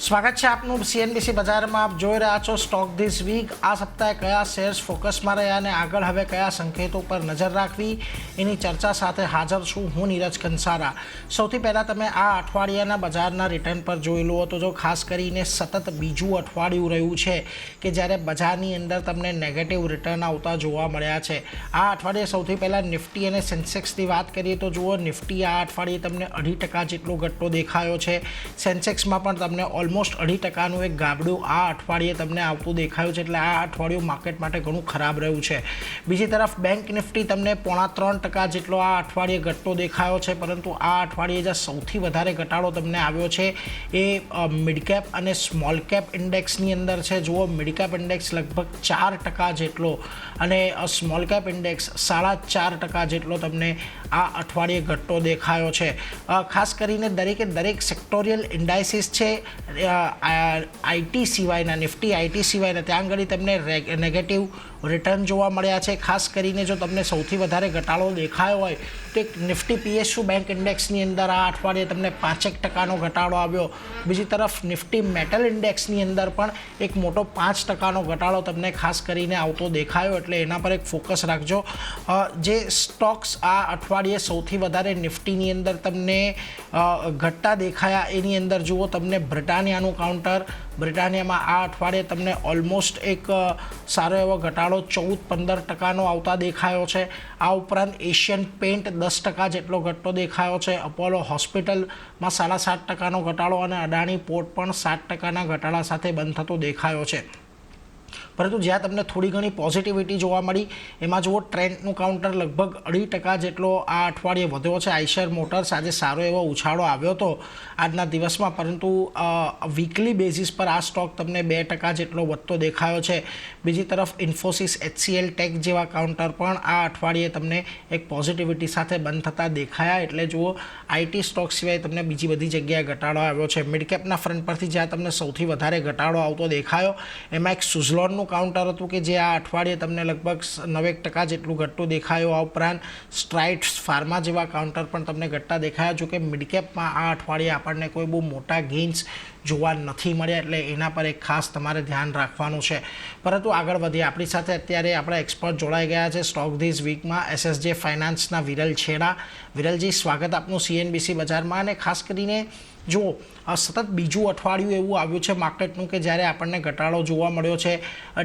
સ્વાગત છે આપનું સીએનબીસી બજારમાં. આપ જોઈ રહ્યા છો સ્ટોક ધીસ વીક. આ સપ્તાહે કયા શેર્સ ફોકસમાં રહ્યા અને આગળ હવે કયા સંકેતો પર નજર રાખવી એની ચર્ચા સાથે હાજર છું હું, નીરજ કંસારા. સૌથી પહેલાં તમે આ અઠવાડિયાના બજારના રિટર્ન પર જોઈ લો તો જો ખાસ કરીને સતત બીજું અઠવાડિયું રહ્યું છે કે જ્યારે બજારની અંદર તમને નેગેટિવ રિટર્ન આવતા જોવા મળ્યા છે. આ અઠવાડિયે સૌથી પહેલાં નિફ્ટી અને સેન્સેક્સની વાત કરીએ તો જુઓ, નિફ્ટી આ અઠવાડિયે તમને 2.5% જેટલો ઘટતો દેખાયો છે. સેન્સેક્સમાં પણ તમને ઓલમોસ્ટ 2% એક ગાબડું આ અઠવાડિયે તમને આવતું દેખાયું છે. એટલે આ અઠવાડિયું માર્કેટ માટે ઘણું ખરાબ રહ્યું છે. બીજી તરફ બેંક નિફ્ટી તમને 2.25% જેટલો આ અઠવાડિયે ઘટતો દેખાયો છે. પરંતુ આ અઠવાડિયે જે સૌથી વધારે ઘટાડો તમને આવ્યો છે એ મિડ કેપ અને સ્મોલ કેપ ઇન્ડેક્સની અંદર છે. જુઓ, મિડ કેપ ઇન્ડેક્સ લગભગ 4% જેટલો અને સ્મોલ કેપ ઇન્ડેક્સ 4.5% જેટલો તમને આ અઠવાડિયે ઘટતો દેખાયો છે. ખાસ કરીને દરેક સેક્ટોરિયલ ઇન્ડાઇસીસ છે આઈટી સિવાયના, નિફ્ટી આઈટી સિવાયના, ત્યાં આગળ તમને નેગેટિવ રિટર્ન જોવા મળ્યા છે. ખાસ કરીને જો તમને સૌથી વધારે ઘટાડો દેખાયો હોય તો એક નિફ્ટી પીએસયુ બેંક ઇન્ડેક્સની અંદર આ અઠવાડિયે તમને 5% ઘટાડો આવ્યો. બીજી તરફ નિફ્ટી મેટલ ઇન્ડેક્સની અંદર પણ એક મોટો 5% ઘટાડો તમને ખાસ કરીને આવતો દેખાયો. એટલે એના પર એક ફોકસ રાખજો. જે સ્ટોક્સ આ અઠવાડિયે સૌથી વધારે નિફ્ટીની અંદર તમને ઘટતા દેખાયા એની અંદર જુઓ, તમને બ્રિટાનિયાનું કાઉન્ટર, બ્રિટાનિયામાં આ અઠવાડિયે તમને ઓલમોસ્ટ એક સારો એવો ઘટાડો 14-15% આવતા દેખાયો છે. આ ઉપરાંત એશિયન પેન્ટ 10% જેટલો ઘટતો દેખાયો છે. અપોલો હોસ્પિટલમાં 7.5% ઘટાડો અને અદાણી પોર્ટ પણ 7%ના ઘટાડા સાથે બંધ થતો દેખાયો છે. પરંતુ જ્યાં તમને થોડી ઘણી પોઝિટિવિટી જોવા મળી એમાં જુઓ, ટ્રેન્ડનું કાઉન્ટર લગભગ 2% જેટલો આ અઠવાડિયે વધ્યો છે. આઈશર મોટર્સ આજે સારો એવો ઉછાળો આવ્યો હતો આજના દિવસમાં, પરંતુ વીકલી બેઝિસ પર આ સ્ટોક તમને 2% જેટલો વધતો દેખાયો છે. બીજી તરફ ઇન્ફોસિસ, HCL ટેક જેવા કાઉન્ટર પણ આ અઠવાડિયે તમને એક પોઝિટિવિટી સાથે બંધ થતા દેખાયા. એટલે જુઓ, આઈટી સ્ટોક સિવાય તમને બીજી બધી જગ્યાએ ઘટાડો આવ્યો છે. મિડકેપના ફ્રન્ટ પરથી જ્યાં તમને સૌથી વધારે ઘટાડો આવતો દેખાયો એમાં એક સુઝલોનનું કાઉન્ટર હતું કે જે આ અઠવાડિયે તમને લગભગ 9% જેટલું ઘટતું દેખાયું. આ ઉપરાંત સ્ટ્રાઇડ્સ ફાર્મા જેવા કાઉન્ટર પણ તમને ઘટતા દેખાયા. જો કે મિડકેપમાં આ અઠવાડિયે આપણને કોઈ બહુ મોટા ગેઇન્સ જોવા નથી મળ્યા, એટલે એના પર એક ખાસ તમારે ધ્યાન રાખવાનું છે. પરંતુ આગળ વધીએ. આપણી સાથે અત્યારે આપણા એક્સપર્ટ જોડાઈ ગયા છે સ્ટોક ધીસ વીકમાં. SSJ ફાઇનાન્સના વિરલ છેડા. વિરલજી, સ્વાગત આપનું સીએનબીસી બજારમાં. અને ખાસ કરીને જુઓ, સતત બીજું અઠવાડિયું એવું આવ્યું છે માર્કેટનું કે જ્યારે આપણને ઘટાડો જોવા મળ્યો છે.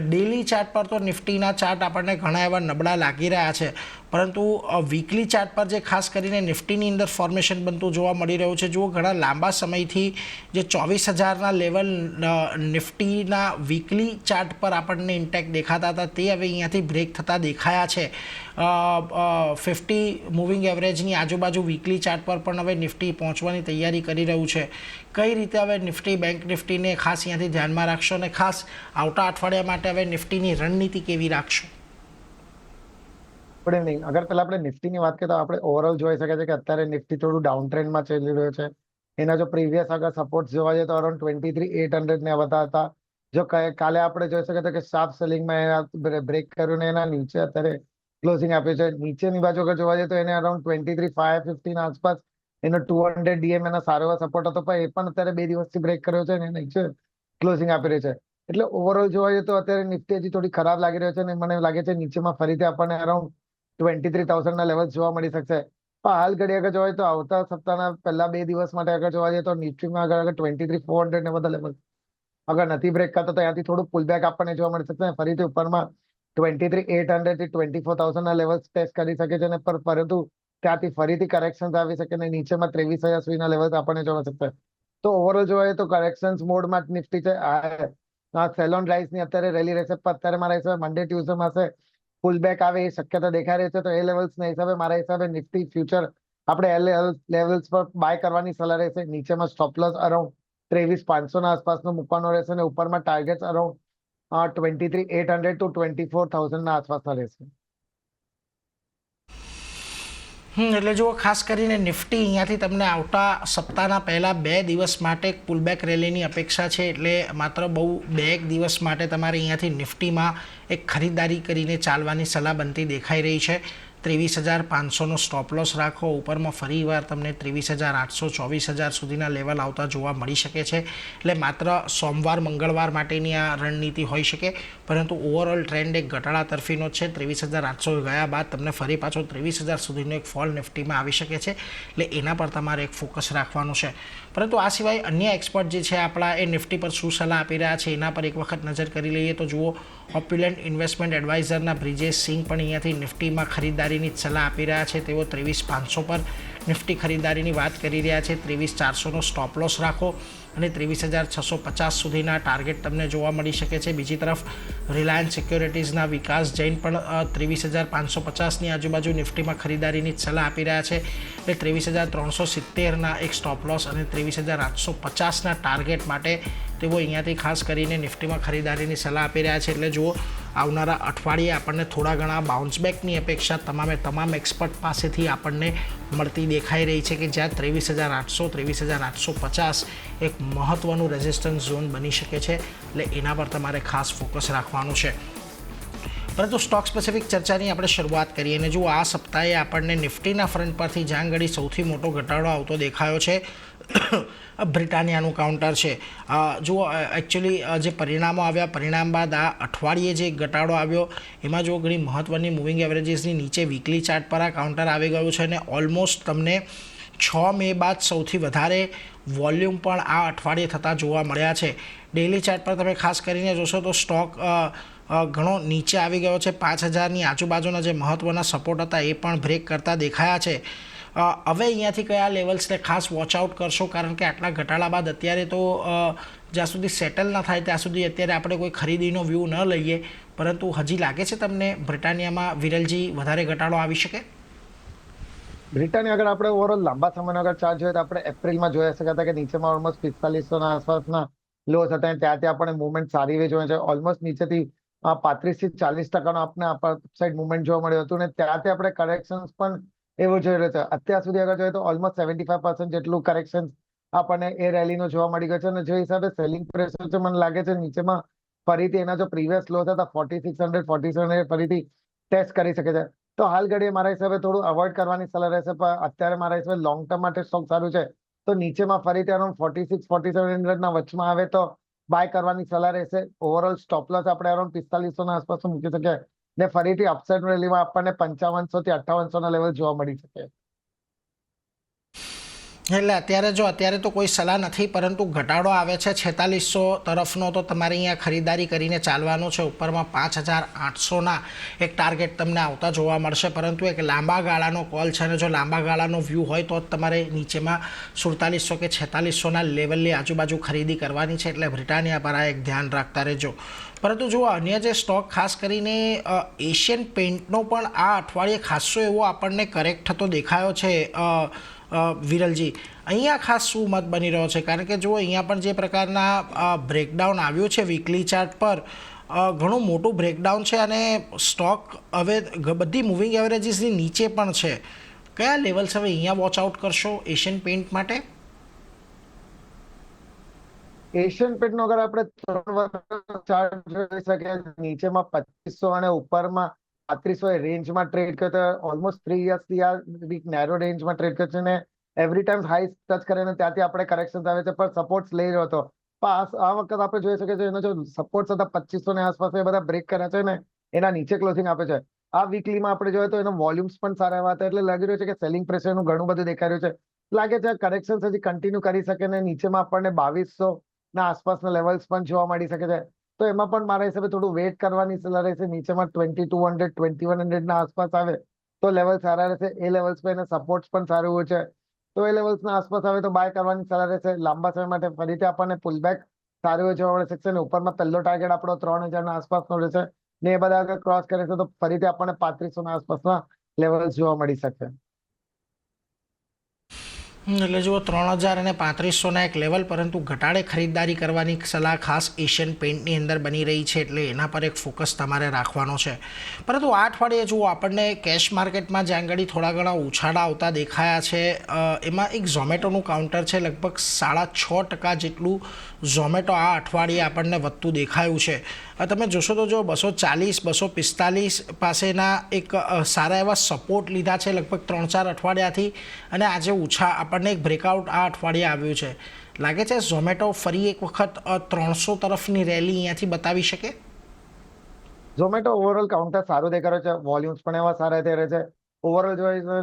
ડેલી ચાર્ટ પર તો નિફ્ટીના ચાર્ટ આપણને ઘણા એવા નબળા લાગી રહ્યા છે, પરંતુ વીકલી ચાર્ટ પર જે ખાસ કરીને નિફ્ટીની અંદર ફોર્મેશન બનતું જોવા મળી રહ્યું છે. જુઓ, ઘણા લાંબા સમયથી જે 24,000ના લેવલ નિફ્ટીના વીકલી ચાર્ટ પર આપણને ઇન્ટેક્ટ દેખાતા હતા તે હવે અહીંયાથી બ્રેક થતા દેખાયા છે. 50 મૂવિંગ એવરેજની આજુબાજુ વીકલી ચાર્ટ પર પણ હવે નિફ્ટી પહોંચવાની તૈયારી કરી રહ્યું છે. કઈ રીતે હવે નિફ્ટી, બેંક નિફ્ટીને ખાસ અહીંયાથી ધ્યાનમાં રાખશો અને ખાસ આવતા અઠવાડિયા માટે હવે નિફ્ટીની રણનીતિ કેવી રાખશો? Good evening. અગર પહેલા આપણે નિફ્ટીની વાત કરીએ તો આપણે ઓવરઓલ જોઈ શકીએ છીએ કે અત્યારે નિફ્ટી થોડું ડાઉન ટ્રેન્ડમાં ચાલી રહ્યો છે. એના જો પ્રીવિયસ અગર સપોર્ટ જોવા જઈએ તો અરાઉન્ડ 23,800 ને આવતા હતા. જો કાલે આપણે જોઈ શકીએ કે શાર્પ સેલિંગમાં બ્રેક કર્યું ને એના નીચે અત્યારે ક્લોઝિંગ આપ્યું છે. નીચેની બાજુ અગર જોવા જઈએ તો એને અરાઉન્ડ 23,550 ના આસપાસ એનો 200 DM એના સારો એવો સપોર્ટ હતો, પણ એ પણ અત્યારે 2 દિવસથી બ્રેક કર્યો છે અને નીચે ક્લોઝિંગ આપી રહ્યું છે. એટલે ઓવરઓલ જોવા જઈએ તો અત્યારે નિફ્ટી હજી થોડી ખરાબ લાગી રહ્યો છે અને મને લાગે છે નીચેમાં ફરીથી આપણને અરાઉન્ડ 23,000 લેવલ જોવા મળી શકશે. પણ હાલ ઘડી આગળ જોવા તો આવતા સપ્તાહના પહેલા 2 દિવસ માટે આગળ જોવા જઈએ તો નિફ્ટીમાં આગળ 23,400 ને બધા લેવલ અગર નથી બ્રેક કરતો તો ત્યાંથી થોડું પુલબેક આપણને જોવા મળી શકશે. ફરીથી ઉપરમાં 23,800 થી 24,000 લેવલ ટેસ્ટ કરી શકે છે, પરંતુ ત્યાંથી ફરીથી કરેક્શન આવી શકે અને નીચેમાં 23,000 લેવલ આપણને જોવા શકશે. તો ઓવરઓલ જોવા જઈએ તો કરેક્શન મોડમાં નિફ્ટી છે. આ સેલોન રાઇઝ ની અત્યારે રેલી રહેશે, પણ અત્યારે મારા હિસાબે મંડે ટ્યુઝડે હશે પુલ બેક આવે એ શક્યતા દેખાઈ રહી છે. તો એ લેવલ્સના હિસાબે મારા હિસાબે નિફ્ટી ફ્યુચર આપણે લેવલ્સ પર બાય કરવાની સલાહ રહેશે. નીચેમાં સ્ટોપ લોસ અરાઉન્ડ 23,500 ના આસપાસનો મૂકવાનો રહેશે અને ઉપરમાં ટાર્ગેટ અરાઉન્ડ 23,800 to 24,000 ના આસપાસના રહેશે. એટલે જુઓ, ખાસ કરીને નિફ્ટી અહીંયાથી તમને આવતા સપ્તાહના પહેલાં 2 દિવસ માટે એક પુલબેક રેલીની અપેક્ષા છે. એટલે માત્ર બહુ 2 દિવસ માટે તમારે અહીંયાથી નિફ્ટીમાં એક ખરીદારી કરીને ચાલવાની સલાહ બનતી દેખાઈ રહી છે. 23,500નો સ્ટોપ લોસ રાખો. ઉપરમાં ફરીવાર તમને 23,800 24,000 સુધીના લેવલ આવતા જોવા મળી શકે છે. એટલે માત્ર સોમવાર મંગળવાર માટેની આ રણનીતિ હોઈ શકે, પરંતુ ઓવરઓલ ટ્રેન્ડ એક ઘટાડા તરફીનો છે. 23,800 ગયા બાદ તમને ફરી પાછો 23,000 સુધીનો એક ફોલ નિફ્ટીમાં આવી શકે છે, એટલે એના પર તમારે એક ફોકસ રાખવાનું છે. પરંતુ આ સિવાય અન્ય એક્સપર્ટ જે છે આપણા, એ નિફ્ટી પર શું સલાહ આપી રહ્યા છે એના પર એક વખત નજર કરી લઈએ તો જુઓ, ઓપ્યુલન્ટ ઇન્વેસ્ટમેન્ટ એડવાઇઝરના બ્રિજેશ સિંહ પણ અહીંયાથી નિફ્ટીમાં ખરીદારીની જ સલાહ આપી રહ્યા છે. તેઓ 23,500 પર નિફ્ટી ખરીદારીની વાત કરી રહ્યા છે. 23,400નો સ્ટોપ લોસ રાખો અને 23,650 સુધીના ટાર્ગેટ તમને જોવા મળી શકે છે. બીજી તરફ રિલાયન્સ સિક્યોરિટીઝના વિકાસ જૈન પણ 23,550ની આજુબાજુ નિફ્ટીમાં ખરીદારીની જ સલાહ આપી રહ્યા છે. એટલે 23,370ના એક સ્ટોપ લોસ અને 23,850ના ટાર્ગેટ માટે તેઓ અહીંયાથી ખાસ કરીને નિફ્ટીમાં ખરીદારીની સલાહ આપી રહ્યા છે. એટલે જુઓ, આવનારા અઠવાડિયે આપણને થોડા ઘણા બાઉન્સબેકની અપેક્ષા તમામ એક્સપર્ટ પાસેથી આપણને મળતી દેખાઈ રહી છે, કે જ્યાં 23,800 23,850 એક મહત્ત્વનું રેઝિસ્ટન્સ ઝોન બની શકે છે. એટલે એના પર તમારે ખાસ ફોકસ રાખવાનું છે. પરંતુ સ્ટોક સ્પેસિફિક ચર્ચાની આપણે શરૂઆત કરીએ અને જુઓ, આ સપ્તાહે આપણને નિફ્ટીના ફ્રન્ટ પરથી જ્યાં ઘડી સૌથી મોટો ઘટાડો આવતો દેખાયો છે બ્રિટાનિયાનું કાઉન્ટર છે. જુઓ, એકચ્યુઅલી જે પરિણામો આવ્યા, પરિણામ બાદ આ અઠવાડિયે જે ઘટાડો આવ્યો એમાં જો ઘણી મહત્ત્વની મૂવિંગ એવરેજીસની નીચે વીકલી ચાર્ટ પર આ કાઉન્ટર આવી ગયું છે અને ઓલમોસ્ટ તમને 6 મે બાદ સૌથી વધારે વોલ્યુમ પણ આ અઠવાડિયે થતા જોવા મળ્યા છે. ડેઇલી ચાર્ટ પર તમે ખાસ કરીને જોશો તો સ્ટોક ઘણો નીચે આવી ગયો છે. 5,000ની આજુબાજુના જે મહત્ત્વના સપોર્ટ હતા એ પણ બ્રેક કરતા દેખાયા છે. હવે અહીંયાથી કયા લેવલ્સને ખાસ વોચ આઉટ કરશો, કારણ કે આટલા ઘટાડા બાદ અત્યારે તો જ્યાં સુધી સેટલ ના થાય ત્યાં સુધી અત્યારે આપણે કોઈ ખરીદીનો વ્યૂ ન લઈએ. પરંતુ હજી લાગે છે તમને બ્રિટાનિયામાં, વિરલજી, વધારે ઘટાડો આવી શકે? બ્રિટાનિયા આગળ આપણે ઓવરઓલ લાંબા સમયનો અગર ચાર્ટ જોઈએ તો આપણે એપ્રિલમાં જોઈ શક્યા હતા કે નીચેમાં ઓલમોસ્ટ 4500ના આસપાસના લોસ હતા અને ત્યાંથી આપણે મુવમેન્ટ સારી એવી જોઈએ છે. ઓલમોસ્ટ નીચેથી 35 થી 40% આપણે અપસાઇડ મુવમેન્ટ જોવા મળ્યું હતું અને ત્યાંથી આપણે કરેક્શન્સ પણ એવું જોઈ રહ્યું છે. અત્યાર સુધી અગર જોઈએ તો ઓલમોસ્ટ 75% જેટલું કરેક્શન આપણને એ રેલીનું જોવા મળી ગયું છે અને જે હિસાબે સેલિંગ પ્રેશર છે, મને લાગે છે નીચેમાં ફરીથી એના જો પ્રીવિયસ લો હતા 4600 4700 ફરીથી ટેસ્ટ કરી શકે છે. તો હાલ ઘડીએ મારા હિસાબે થોડું અવોઇડ કરવાની સલાહ રહેશે, પણ અત્યારે મારા હિસાબે લોંગ ટર્મ માટે સ્ટોક સારું છે. તો નીચેમાં ફરીથી અરાઉન્ડ 46-4700ના વચમાં આવે તો બાય કરવાની સલાહ રહેશે. ઓવરઓલ સ્ટોપ લોસ આપણે અરાઉન્ડ 4500ના આસપાસ મૂકી શકીએ ને ફરીથી અપસાઇડ રેલીમાં આપણને 5500 થી 5800ના લેવલ જોવા મળી શકે. એટલે અત્યારે તો કોઈ સલાહ નથી, પરંતુ ઘટાડો આવે છે 4600 તરફનો તો તમારે અહીંયા ખરીદારી કરીને ચાલવાનું છે. ઉપરમાં 5,800ના એક ટાર્ગેટ તમને આવતા જોવા મળશે, પરંતુ એક લાંબા ગાળાનો કોલ છે અને જો લાંબા ગાળાનો વ્યૂ હોય તો જ તમારે નીચેમાં 4700 કે 4600ના લેવલની આજુબાજુ ખરીદી કરવાની છે. એટલે બ્રિટાનિયા પર આ એક ધ્યાન રાખતા રહેજો. પરંતુ જુઓ, અન્ય જે સ્ટોક ખાસ કરીને એશિયન પેઇન્ટનો પણ આ અઠવાડિયે ખાસો એવો આપણને કરેક્ટ થતો દેખાયો છે. વિરલજી, અહીંયા ખાસ શું મત બની રહ્યો છે? કારણ કે જુઓ, અહીંયા પણ જે પ્રકારના બ્રેકડાઉન આવ્યું છે વીકલી ચાર્ટ પર, ઘણું મોટું બ્રેકડાઉન છે અને સ્ટોક હવે બધી મૂવિંગ એવરેજીસની નીચે પણ છે. કયા લેવલ્સ હવે અહીંયા વોચ આઉટ કરશો એશિયન પેઇન્ટ માટે? એશિયન પેઇન્ટ નો અગર આપણે 3 વર્ષનો ચાર્ટ જોઈ શકીએ, નીચેમાં 2500 અને ઉપરમાં 3500 રેન્જમાં ટ્રેડ કરતો, ઓલમોસ્ટ 3 યર્સથી આ વીક નેરો રેન્જમાં ટ્રેડ કરશે ને એવરી ટાઈમ હાઈ ટચ કરે ને ત્યાંથી આપણે કરેક્શન આવે છે, પણ સપોર્ટ્સ લઈ રહ્યો હતો. પણ આ વખત આપણે જોઈ શકીએ છીએ એનો જો સપોર્ટ્સ હતા 2500 ની આસપાસ, એ બધા બ્રેક કર્યા છે ને એના નીચે ક્લોઝિંગ આપે છે. આ વીકલીમાં આપણે જોઈએ તો એનો વોલ્યુમ્સ પણ સારા એવા હતા, એટલે લાગી રહ્યું છે કે સેલિંગ પ્રેશરનું ઘણું બધું દેખાઈ રહ્યું છે. લાગે છે કરેક્શન હજી કન્ટિન્યુ કરી શકે ને નીચેમાં આપણને 2200 ના આસપાસના લેવલ્સ પણ જોવા મળી શકે છે. તો એમાં પણ મારા હિસાબે થોડું વેટ કરવાની સલાહ રહેશે. નીચેમાં 2200 2100 ના આસપાસ આવે તો લેવલ સારા રહેશે. એ લેવલ્સ પર એને સપોર્ટ પણ સારું હોય છે, તો એ લેવલ્સના આસપાસ આવે તો બાય કરવાની સલાહ રહેશે. લાંબા સમય માટે ફરીથી આપણને પુલબેક સારું હોય જોવા મળી શકશે ને ઉપરમાં પહેલો ટાર્ગેટ આપણો 3000ના આસપાસનો રહેશે ને એ બધા આગળ ક્રોસ કરે છે તો ફરીથી આપણને 3500ના આસપાસના લેવલ્સ જોવા મળી શકે. એટલે જુઓ 3000 અને 3500ના એક લેવલ, પરંતુ ઘટાડે ખરીદદારી કરવાની સલાહ ખાસ એશિયન પેઇન્ટની અંદર બની રહી છે, એટલે એના પર એક ફોકસ તમારે રાખવાનો છે. પરંતુ આ અઠવાડિયે જુઓ આપણને કેશ માર્કેટમાં જ્યાં આગળ થોડા ઘણા ઉછાળા આવતા દેખાયા છે. એમાં એક ઝોમેટોનું કાઉન્ટર છે, લગભગ 6.5% જેટલું ઝોમેટો આ અઠવાડિયે આપણને વધતું દેખાયું છે. તમે જોશો તો જો 240 245 પાસેના એક સારા એવા સપોર્ટ લીધા છે લગભગ 3-4 અઠવાડિયાથી, અને આજે આપણને એક બ્રેકઆઉટ આ અઠવાડિયે આવ્યું છે. લાગે છે ઝોમેટો ફરી એક વખત 300 તરફની રેલી અહીંયાથી બતાવી શકે? ઝોમેટો ઓવરઓલ કાઉન્ટર સારું દેખાય છે, વોલ્યુમ્સ પણ એવા સારા દેખાય છે. ઓવરઓલ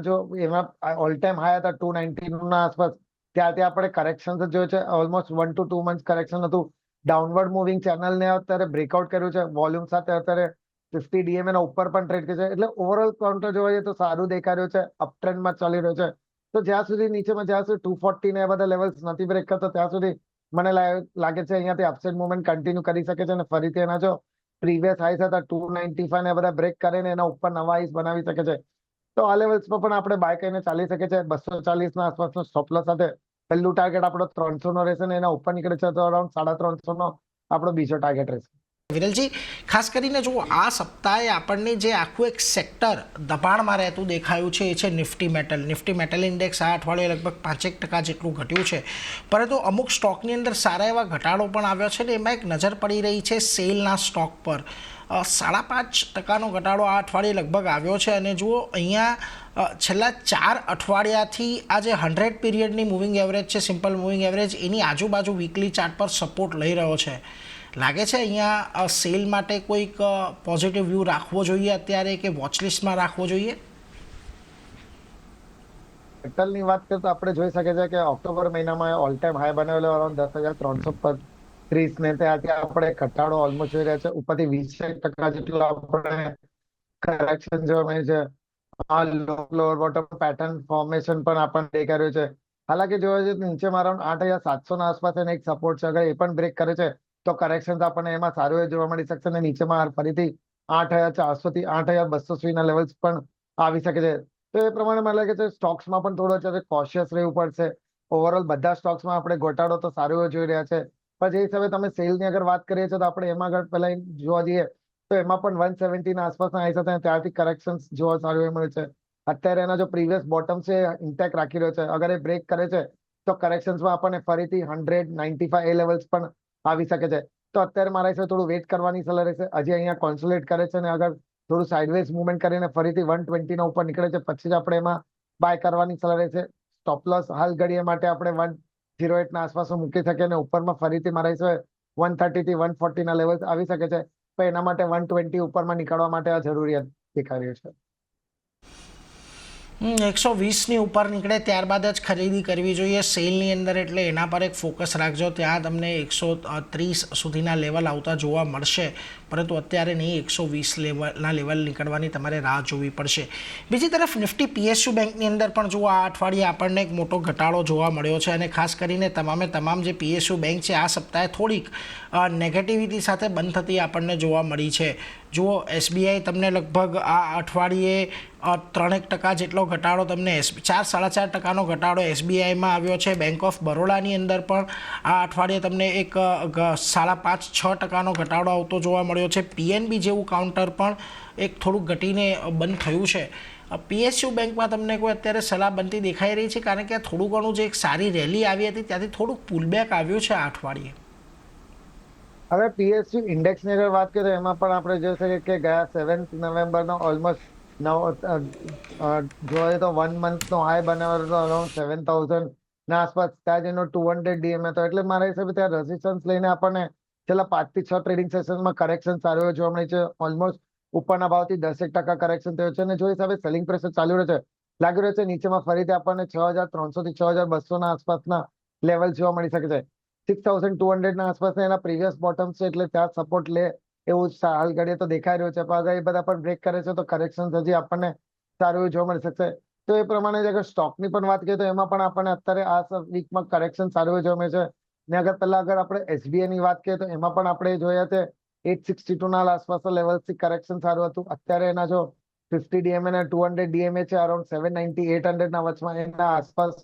જો એમાં ઓલ ટાઈમ હાઈ હતા 290 ના આસપાસ, ત્યાંથી આપણે કરેક્શન જોયું છે. ઓલમોસ્ટ 1 to 2 મંથ કરેક્શન હતું. ડાઉનવર્ડ મૂવિંગ ચેનલ ને અત્યારે બ્રેકઆઉટ કર્યું છે. વોલ્યુમ સાથે અત્યારે 50 DMA ના ઉપર પણ ટ્રેડ કરે છે. એટલે ઓવરઓલ કાઉન્ટર જોવા જઈએ તો સારું દેખાઈ રહ્યું છે, અપ ટ્રેન્ડમાં ચાલી રહ્યો છે. તો જ્યાં સુધી નીચેમાં જ્યાં સુધી 240 ને એ બધા લેવલ્સ નથી બ્રેક કરતો, ત્યાં સુધી મને લાગે છે અહીંયાથી અપસાઇડ મુવમેન્ટ કન્ટિન્યુ કરી શકે છે, અને ફરીથી એના જો પ્રીવિયસ હાઈસ હતા 295 ને બધા બ્રેક કરીને એના ઉપર નવા હાઈસ બનાવી શકે છે. તો આ લેવલ્સમાં પણ આપણે બાય કરીને ચાલી શકે છે. 240 ના આસપાસનો સ્ટોપ લોસ સાથે પહેલું ટાર્ગેટ આપણો 300 નો રહેશે, ને એના ઉપર નીકળે છે તો અરાઉન્ડ 350 નો આપણો બીજો ટાર્ગેટ રહેશે. વિરલજી, ખાસ કરીને જુઓ આ સપ્તાહે આપણને જે આખું એક સેક્ટર દબાણમાં રહેતું દેખાયું છે એ છે Nifty metal. Nifty metal index આ અઠવાડિયે લગભગ 5% જેટલું ઘટ્યું છે, પરંતુ અમુક સ્ટોકની અંદર સારા એવા ઘટાડો પણ આવ્યો છે, ને એમાં એક નજર પડી રહી છે સેલના સ્ટોક પર. 5.5% ઘટાડો આ અઠવાડિયે લગભગ આવ્યો છે. અને જુઓ અહીંયા છેલ્લા 4 અઠવાડિયાથી આ જે 100 પીરિયડની મૂવિંગ એવરેજ છે, સિમ્પલ મૂવિંગ એવરેજ, એની આજુબાજુ વીકલી ચાર્ટ પર સપોર્ટ લઈ રહ્યો છે. લાગે છે અહીંયા સેલ માટે કોઈક પોઝિટિવ વ્યૂ રાખવો જોઈએ અત્યારે, કે વોચલિસ્ટમાં રાખવો જોઈએ? મેટલની વાત કરીએ તો આપણે જોઈ શકીએ છીએ કે ઓક્ટોબર મહિનામાં ઓલ ટાઈમ હાઈ બનાવેલો અરાઉન્ડ 10,330 ને ત્યાંથી આપણે ઘટાડો ઓલમોસ્ટ જોઈ રહ્યા છે. ઉપરથી 20% જેટલું આપણે કરેક્શન જોવા મળે છે. આ લોઅર બોટમ પેટર્ન ફોર્મેશન પણ આપણને દેખાઈ રહ્યું છે. હાલાકી જોવા જઈએ તો નીચેમાં અરાઉન્ડ 8,700 ના આસપાસ એક સપોર્ટ છે. અગર એ પણ બ્રેક કરે છે તો કરેક્શન આપણને એમાં સારું જોવા મળી શકશે, અને નીચેમાં ફરીથી 8,400 થી 8,200 સુધીના લેવલ્સ પણ આવી શકે છે. તો એ પ્રમાણે મને લાગે છે સ્ટોક્સમાં પણ થોડો કોશિયસ રહેવું પડશે. ઓવરઓલ બધા સ્ટોક્સમાં આપણે ઘટાડો તો સારો જોઈ રહ્યા છે, પણ જે હિસાબે તમે સેલની અગર વાત કરીએ છીએ તો આપણે એમાં આગળ પહેલા જોવા જઈએ તો એમાં પણ 170 ના આસપાસના હાઈ હતા, ત્યારથી કરેક્શન જોવા સારું મળે છે. અત્યારે એના જો પ્રીવિયસ બોટમ છે ઇન્ટેક્ટ રાખી રહ્યો છે. અગર એ બ્રેક કરે છે તો કરેક્શન્સમાં આપણને ફરીથી 195 એ લેવલ્સ પણ આવી શકે છે. તો અત્યારે મારા હિસાબે થોડું વેઇટ કરવાની સલાહ રહેશે. હજી અહીંયા કોન્સોલિડેટ કરે છે, અને અગર થોડું સાઇડવેઝ મૂવમેન્ટ કરીને ફરીથી 120 ના ઉપર નીકળે છે પછી જ આપણે એમાં બાય કરવાની સલાહ રહેશે. સ્ટોપ લોસ હાલ ઘડીએ માટે આપણે 108 ના આસપાસ મૂકી શકીએ, અને ઉપરમાં ફરીથી મારા હિસાબે 130 થી 140 ના લેવલ આવી શકે છે. પણ એના માટે 120 ઉપરમાં નીકળવા માટે આ જરૂરિયાત દેખાઈ રહી છે. 120ની ઉપર નીકળે ત્યારબાદ જ ખરીદી કરવી જોઈએ સેલની અંદર, એટલે એના પર એક ફોકસ રાખજો. ત્યાં તમને 130 સુધીના લેવલ આવતા જોવા મળશે, પરંતુ અત્યારે નહીં. 120 લેવલ નીકળવાની તમારે રાહ જોવી પડશે. બીજી તરફ નિફ્ટી PSU બેંકની અંદર પણ જુઓ આ અઠવાડિયે આપણને એક મોટો ઘટાડો જોવા મળ્યો છે, અને ખાસ કરીને તમામ જે PSU બેંક છે આ સપ્તાહે થોડીક નેગેટિવિટી સાથે બંધ થતી આપણને જોવા મળી છે. જુઓ SBI તમને લગભગ આ અઠવાડિયે 3% જેટલો ઘટાડો, તમને 4-4.5% ઘટાડો SBIમાં આવ્યો છે. બેંક ઓફ બરોડાની અંદર પણ આ અઠવાડિયે તમને એક 5.5-6% ઘટાડો આવતો જોવા મળ્યો છે. PNB જેવું કાઉન્ટર પણ એક થોડુંક ઘટીને બંધ થયું છે. PSU બેંકમાં તમને કોઈ અત્યારે સલાહ બનતી દેખાઈ રહી છે, કારણ કે થોડું ઘણું જે એક સારી રેલી આવી હતી ત્યાંથી થોડુંક પુલબેક આવ્યું છે આ અઠવાડિયે. હવે PSU ઇન્ડેક્સની અગર વાત કરીએ તો એમાં પણ આપણે જોઈ શકીએ કે ગયા 7 નવેમ્બરનો ઓલમોસ્ટ જોઈએ તો 1 મંથનો હાઈ બનાવેલો અરાઉન્ડ 7,000 ના આસપાસ. ત્યાં જેનો 200 DMA હતો, એટલે મારા હિસાબે ત્યાં રેઝિસ્ટન્સ લઈને આપણને છેલ્લા 5 થી 6 ટ્રેડિંગ સેશનમાં કરેક્શન સારું જોવા મળે છે. ઓલમોસ્ટ ઉપરના ભાવથી 10% કરેક્શન થયો છે, અને જો હિસાબે સેલિંગ પ્રેશર ચાલુ રહે છે, લાગી રહ્યો છે નીચેમાં ફરીથી આપણને 6,300 થી 6,200 ના આસપાસના લેવલ જોવા મળી શકે છે. 6,200 ના આસપાસ એના પ્રીવિયસ બોટમ છે, એટલે ત્યાં સપોર્ટ લે એવું હાલ ઘડીએ તો દેખાઈ રહ્યું છે. પણ અગર એ બધા પણ બ્રેક કરે છે તો કરેક્શન હજી આપણને સારું એવું જોવા મળી શકશે. તો એ પ્રમાણે અગર સ્ટોકની પણ વાત કરીએ તો એમાં પણ આપણને અત્યારે આ વીકમાં કરેક્શન સારું એવું જોવા મળે છે. ને અગર આપણે SBI ની વાત કરીએ તો એમાં પણ આપણે જોયા છે 862 ના આસપાસ લેવલથી કરેક્શન સારું હતું. અત્યારે એના જો 50 DMA અને 200 DMA છે અરાઉન્ડ 790-800 ના વચમાં એના આસપાસ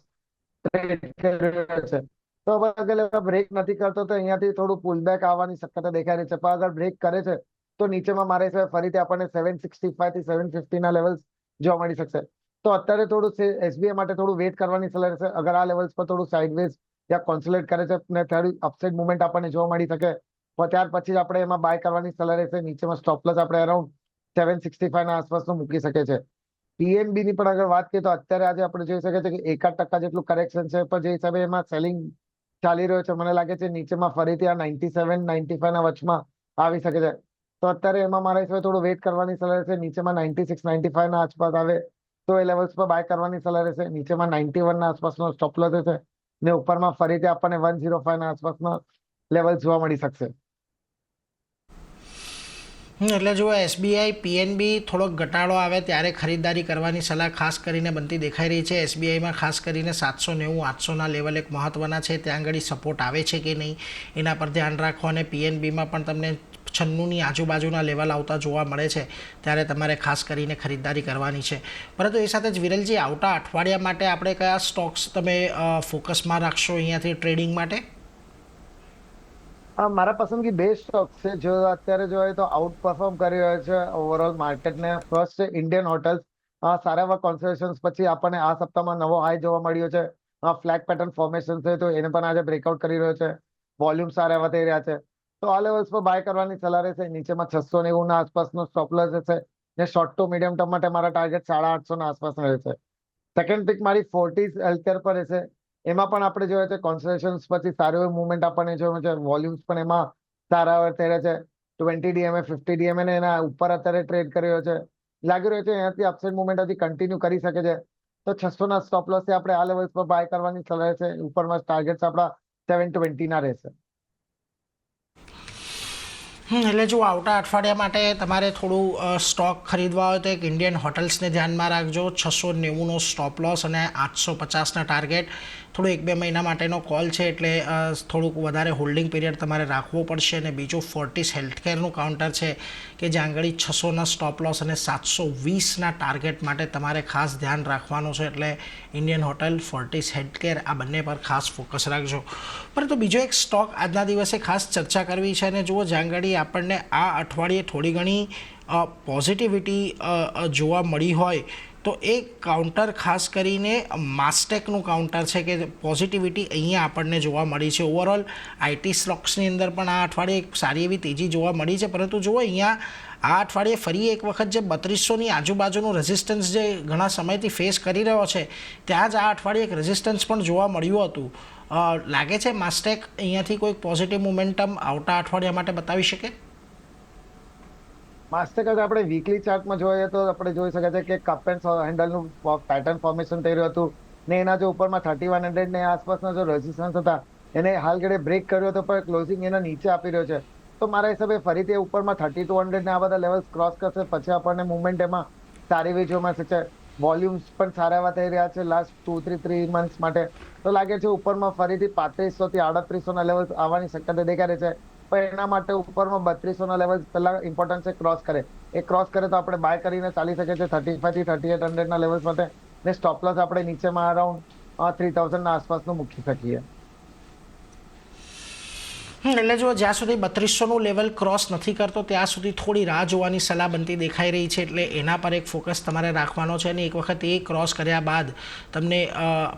ટ્રેડ કરી રહ્યો છે. તો અગર બ્રેક નથી કરતો તો અહીંયાથી થોડું પુલબેક આવવાની શક્યતા દેખાઈ રહી છે, પણ અગર બ્રેક કરે છે તો નીચેમાં મારે છે ફરીથી આપણને 765 થી 750 ના લેવલ્સ જોવા મળી શકશે. તો અત્યારે થોડું એસબીઆઈ માટે થોડું વેટ કરવાની સલાહ રહેશે. અગર આ લેવલ્સ પર થોડું સાઇડવેઝ યા કોન્સોલેટ કરે છે ને થોડી અપસાઇડ મુવમેન્ટ આપણને જોવા મળી શકે, તો ત્યાર પછી જ આપણે એમાં બાય કરવાની સલાહ રહેશે. નીચેમાં સ્ટોપ લોસ આપણે અરાઉન્ડ 765 ના આસપાસનો મૂકી શકે છે. પીએનબી ની પણ અગર વાત કરીએ તો અત્યારે આજે આપણે જોઈ શકીએ છીએ કે 1% જેટલું કરેક્શન છે, પણ જે હિસાબે એમાં સેલિંગ ચાલી રહ્યો છે, મને લાગે છે નીચેમાં ફરીથી આ 97 95 ના વચમાં આવી શકે છે. તો અત્યારે એમાં મારા હિસાબે થોડું વેટ કરવાની સલાહ રહેશે. નીચેમાં 96 95 ના આસપાસ આવે તો એ લેવલ્સ પર બાય કરવાની સલાહ રહેશે. નીચેમાં 91 ના આસપાસનો સ્ટોપ લોસ છે ને ઉપરમાં ફરીથી આપણને 105 ના આસપાસનો લેવલ જોવા મળી શકશે. એટલે જો એસબીઆઈ પીએનબી થોડોક ઘટાડો આવે ત્યારે ખરીદારી કરવાની સલાહ ખાસ કરીને બનતી દેખાઈ રહી છે. એસબીઆઈમાં ખાસ કરીને 790 800ના લેવલ એક મહત્ત્વના છે, ત્યાં આગળ સપોર્ટ આવે છે કે નહીં એના પર ધ્યાન રાખો. અને પીએનબીમાં પણ તમને 96ની આજુબાજુના લેવલ આવતા જોવા મળે છે, ત્યારે તમારે ખાસ કરીને ખરીદારી કરવાની છે. પરંતુ એ સાથે જ વિરલજી, આવતા અઠવાડિયા માટે આપણે કયા સ્ટોક્સ તમે ફોકસમાં રાખશો અહીંયાથી ટ્રેડિંગ માટે? મારા પસંદગી બે સ્ટોક છે જો અત્યારે જોઈએ તો આઉટ પરફોર્મ કરી રહ્યો છે ઓવરઓલ માર્કેટને. ફર્સ્ટ છે ઇન્ડિયન હોટલ્સ. સારા એવા કોન્સોલેશન્સ પછી આપણને આ સપ્તાહમાં નવો હાઈ જોવા મળ્યો છે. ફ્લેગ પેટર્ન ફોર્મેશન છે તો એને પણ આજે બ્રેકઆઉટ કરી રહ્યો છે. વોલ્યુમ સારા એવા થઈ રહ્યા છે, તો આ લેવલ્સ પર બાય કરવાની સલાહ રહેશે. નીચેમાં 690 ના આસપાસનો સ્ટોપ લોસ છે ને શોર્ટ ટુ મીડિયમ ટર્મ માટે મારા ટાર્ગેટ 850 ના આસપાસ રહે છે. સેકન્ડ પિક મારી ફોર્ટીઝ હેલ્થકેર પર રહેશે. એમાં પણ આપણે જોઈએ છે કોન્સન્ટ્રેશન પછી સારું એવું મુવમેન્ટ આપણને જોયું છે. વોલ્યુમ્સ પણ એમાં સારા અત્યારે છે. 20 ડીએમએ 50 ડીએમએ ને એના ઉપર અત્યારે ટ્રેડ કરી રહ્યો છે. લાગી રહ્યો છે એનાથી અપસાઇડ મુવમેન્ટ હજી કન્ટિન્યુ કરી શકે છે. તો 600 ના સ્ટોપ લોસ આપણે આ લેવલ્સ પર બાય કરવાની સલાહ છે. ઉપરમાં ટાર્ગેટ્સ આપણા 720 ના રહેશે. એટલે જો આવતા અઠવાડિયા માટે તમારે થોડું સ્ટોક ખરીદવા હોય તો એક ઇન્ડિયન હોટલ્સને ધ્યાનમાં રાખજો. 690નો સ્ટોપ લોસ અને 850ના ટાર્ગેટ. થોડું 1-2 મહિના માટેનો કોલ છે, એટલે થોડુંક વધારે હોલ્ડિંગ પીરિયડ તમારે રાખવો પડશે. અને બીજું ફોર્ટિસ હેલ્થકેરનું કાઉન્ટર છે કે જ્યાં આગળ 600ના સ્ટોપ લોસ અને 720ના ટાર્ગેટ માટે તમારે ખાસ ધ્યાન રાખવાનું છે. એટલે ઇન્ડિયન હોટલ, ફોર્ટિસ હેલ્થકેર, આ બંને પર ખાસ ફોકસ રાખજો. પરંતુ બીજો એક સ્ટોક આજના દિવસે ખાસ ચર્ચા કરવી છે. અને જુઓ, જ્યાં આગળ આપણને આ અઠવાડિયે થોડી ઘણી પોઝિટિવિટી જોવા મળી હોય તો એ કાઉન્ટર ખાસ કરીને માસ્ટેકનું કાઉન્ટર છે કે પોઝિટિવિટી અહીંયા આપણને જોવા મળી છે. ઓવરઓલ આઈટી સ્ટોક્સની અંદર પણ આ અઠવાડિયે એક સારી એવી તેજી જોવા મળી છે. પરંતુ જુઓ, અહીંયા આ અઠવાડિયે ફરી એક વખત જે 3200ની આજુબાજુનું રેઝિસ્ટન્સ જે ઘણા સમયથી ફેસ કરી રહ્યો છે, ત્યાં જ આ અઠવાડિયે એક રેઝિસ્ટન્સ પણ જોવા મળ્યું હતું. લાગે છે માસ્ટેક અહીંયાથી કોઈ પોઝિટિવ મોમેન્ટમ આવતા અઠવાડિયા માટે બતાવી શકે? માસ્ટેક આપણે વીકલી ચાર્ટમાં જોઈએ તો આપણે જોઈ શકીએ છીએ કે કપ એન્ડ હેન્ડલનું પેટર્ન ફોર્મેશન થઈ રહ્યું હતું ને એના જો ઉપરમાં 3100 ને આસપાસના જો રેઝિસ્ટન્સ હતા એને હાલ ઘડી બ્રેક કર્યો હતો, પણ ક્લોઝિંગ એના નીચે આપી રહ્યો છે. તો મારા હિસાબે ફરીથી ઉપરમાં 3200 ને આ બધા લેવલ્સ ક્રોસ કરશે પછી આપણને મુવમેન્ટ એમાં સારી એવી જોવા મળશે છે. વોલ્યુમ્સ પણ સારા એવા થઈ રહ્યા છે લાસ્ટ 2-3 મંથ્સ માટે. તો લાગે છે ઉપરમાં ફરીથી 3500 થી 3800 ના લેવલ્સ આવવાની શક્યતા દેખાઈ રહી છે. પણ એના માટે ઉપરમાં 3200 ના લેવલ પહેલા ઇમ્પોર્ટન્ટ છે ક્રોસ કરે. એ ક્રોસ કરે તો આપણે બાય કરીને ચાલી શકે છે 35 થી 3800 ના લેવલ્સ માટે. ને સ્ટોપ લોસ આપણે નીચેમાં અરાઉન્ડ 3000 ના આસપાસનું મૂકી શકીએ. એટલે જો જ્યાં સુધી 3200નું લેવલ ક્રોસ નથી કરતો ત્યાં સુધી થોડી રાહ જોવાની સલાહ બનતી દેખાઈ રહી છે. એટલે એના પર એક ફોકસ તમારે રાખવાનો છે. અને એક વખત એ ક્રોસ કર્યા બાદ તમને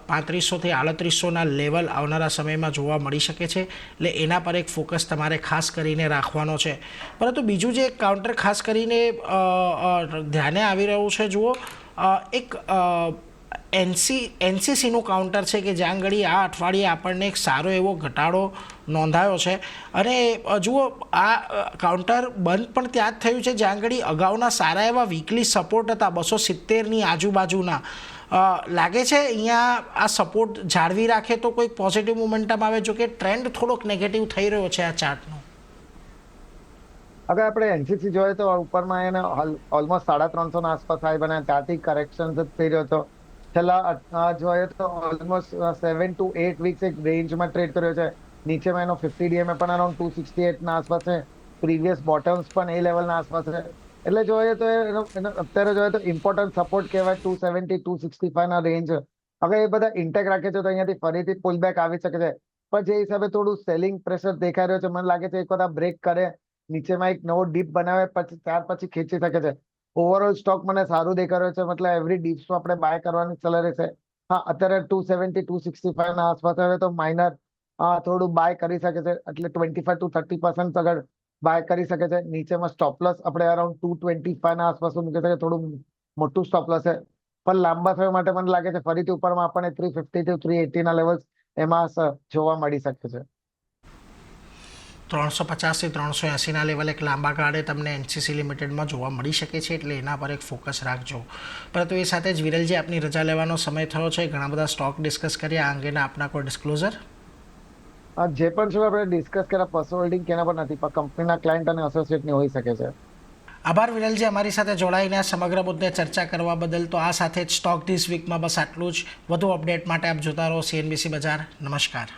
3500 થી 3800ના લેવલ આવનારા સમયમાં જોવા મળી શકે છે. એટલે એના પર એક ફોકસ તમારે ખાસ કરીને રાખવાનો છે. પરંતુ બીજું જે કાઉન્ટર ખાસ કરીને ધ્યાને આવી રહ્યું છે, જુઓ, એક એનસીસીનું કાઉન્ટર છે કે જ્યાં આગળ આ અઠવાડિયે આપણને એક સારો એવો ઘટાડો નોંધાયો છે. અને જુઓ, આ કાઉન્ટર બંધ પણ ત્યાં જ થયું છે જ્યાં આગળ અગાઉના સારા એવા વીકલી સપોર્ટ હતા 270ની આજુબાજુના. લાગે છે અહીંયા આ સપોર્ટ જાળવી રાખે તો કોઈ પોઝિટિવ મોમેન્ટમ આવે. જો કે ટ્રેન્ડ થોડોક નેગેટિવ થઈ રહ્યો છે આ ચાર્ટનો. અગર આપણે એનસીસી જોઈએ તો ઉપરમાં એને ઓલમોસ્ટ 350 ના આસપાસ હાઈ બનાવ્યા, ત્યાંથી કરેક્શન થઈ રહ્યો હતો. છેલ્લા જોઈએ તો ઓલમોસ્ટ 7 to 8 વીક્સ એક રેન્જમાં ટ્રેડ કર્યો છે. નીચેમાં એનો 50 ડીએમએ પણ અરાઉન્ડ 268 ના આસપાસ છે. પ્રીવિયસ બોટમ્સ પણ એ લેવલના આસપાસ છે. એટલે જોઈએ તો અત્યારે જોઈએ તો ઇમ્પોર્ટન્ટ સપોર્ટ કહેવાય 270 265 ના રેન્જ હવે એ બધા ઇન્ટેક રાખે છે તો અહીંયાથી ફરીથી પુલબેક આવી શકે છે, પણ જે હિસાબે થોડું સેલિંગ પ્રેશર દેખાઈ રહ્યો છે, મને લાગે છે એક વાર બ્રેક કરે, નીચેમાં એક નવો ડીપ બનાવે પછી ત્યાર પછી ખેંચી શકે છે. ઓવરઓલ સ્ટોક મને સારું દેખાઈ રહ્યો છે, મતલબ એવરી ડીપ્સમાં આપણે બાય કરવાની સલાહ રહેશે. હા, અત્યારે 270 265 ના આસપાસ આવે તો માઇનર થોડું બાય કરી શકે છે, એટલે 25 to 30% આગળ બાય કરી શકે છે. નીચેમાં સ્ટોપલોસ આપણે અરાઉન્ડ 225 ના આસપાસ મૂકી શકે, થોડું મોટું સ્ટોપલોસ છે, પણ લાંબા સમય માટે મને લાગે છે ફરીથી ઉપરમાં આપણને 350 to 380 ના લેવલ્સ એમાં જોવા મળી શકે છે. 350 થી 380ના લેવલ એક લાંબા ગાળે તમને એનસીસી લિમિટેડમાં જોવા મળી શકે છે, એટલે એના પર એક ફોકસ રાખજો. પરંતુ એ સાથે જ વિરલજી, આપની રજા લેવાનો સમય થયો છે, ઘણા બધા સ્ટોક ડિસ્કસ કર્યા, આ અંગેના આપના કોઈ ડિસ્ક્લોઝર? જે પણ શું આપણે ડિસ્કસ કર્યા પર્સનલ હોલ્ડિંગ કેના પર નથી, પણ કંપનીના ક્લાયન્ટ અને એસોસિએટની હોઈ શકે છે. આભાર વિરલજી, અમારી સાથે જોડાઈને આ સમગ્ર મુદ્દે ચર્ચા કરવા બદલ. તો આ સાથે જ સ્ટોક ધીસ વીકમાં બસ આટલું જ. વધુ અપડેટ માટે આપ જોતા રહો CNBC બજાર. નમસ્કાર.